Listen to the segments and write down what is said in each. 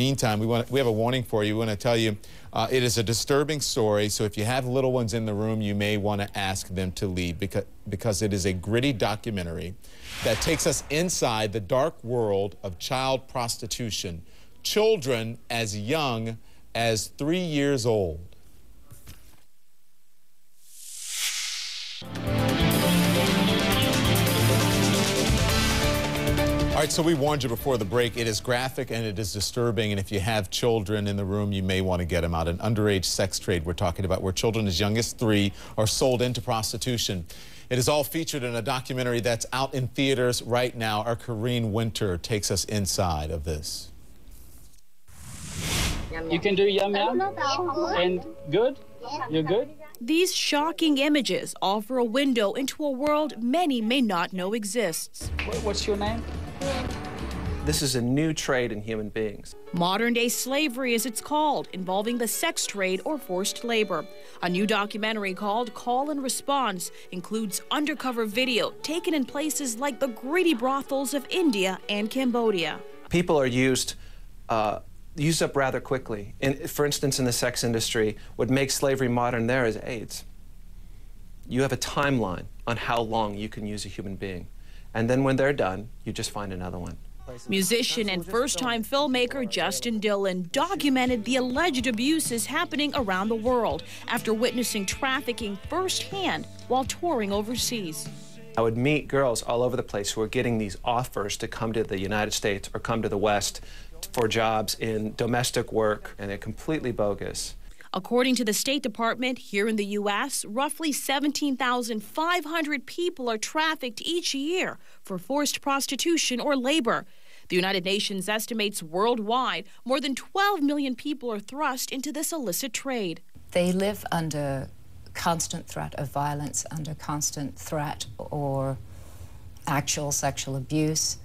meantime, we have a warning for you. We want to tell you it is a disturbing story, so if you have little ones in the room, you may want to ask them to leave because it is a gritty documentary that takes us inside the dark world of child prostitution. Children as young as 3 years old. All right, so we warned you before the break. It is graphic and it is disturbing, and if you have children in the room, you may want to get them out. An underage sex trade we're talking about, where children as young as 3 are sold into prostitution. It is all featured in a documentary that's out in theaters right now. Our Corrine Winter takes us inside of this. You can do yum yum and good? You're good? These shocking images offer a window into a world many may not know exists. What's your name? This is a new trade in human beings. Modern-day slavery, as it's called, involving the sex trade or forced labor. A new documentary called Call+Response includes undercover video taken in places like the gritty brothels of India and Cambodia. People are used up rather quickly. For instance, in the sex industry, what makes slavery modern there is AIDS. You have a timeline on how long you can use a human being. And then when they're done, you just find another one. Musician and first-time filmmaker Justin Dillon documented the alleged abuses happening around the world after witnessing trafficking firsthand while touring overseas. I would meet girls all over the place who were getting these offers to come to the United States or come to the West for jobs in domestic work, and they're completely bogus. According to the State Department, here in the U.S., roughly 17,500 people are trafficked each year for forced prostitution or labor. The United Nations estimates worldwide more than 12 million people are thrust into this illicit trade. They live under constant threat of violence, under constant threat or actual sexual abuse.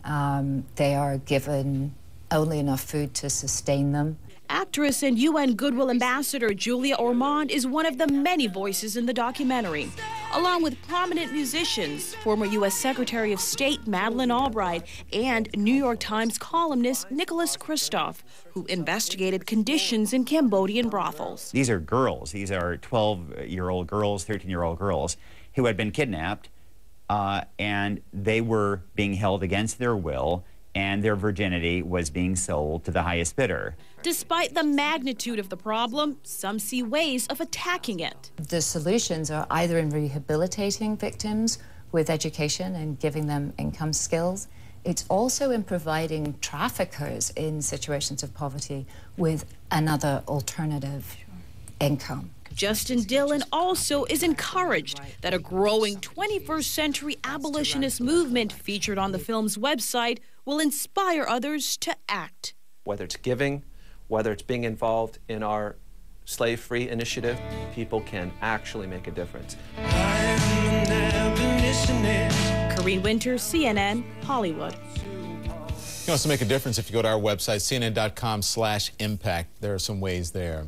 They are given only enough food to sustain them. Actress and UN Goodwill Ambassador Julia Ormond is one of the many voices in the documentary, along with prominent musicians, former U.S. Secretary of State Madeleine Albright, and New York Times columnist Nicholas Kristof, who investigated conditions in Cambodian brothels. These are girls. These are 12-year-old girls, 13-year-old girls who had been kidnapped, and they were being held against their will, and their virginity was being sold to the highest bidder. Despite the magnitude of the problem, some see ways of attacking it. The solutions are either in rehabilitating victims with education and giving them income skills. It's also in providing traffickers in situations of poverty with another alternative income. Justin Dillon also is encouraged that a growing 21st century abolitionist movement featured on the film's website will inspire others to act. Whether it's giving, whether it's being involved in our slave-free initiative, people can actually make a difference. Corrine Winter, CNN, Hollywood. You can also make a difference if you go to our website, cnn.com/impact. There are some ways there.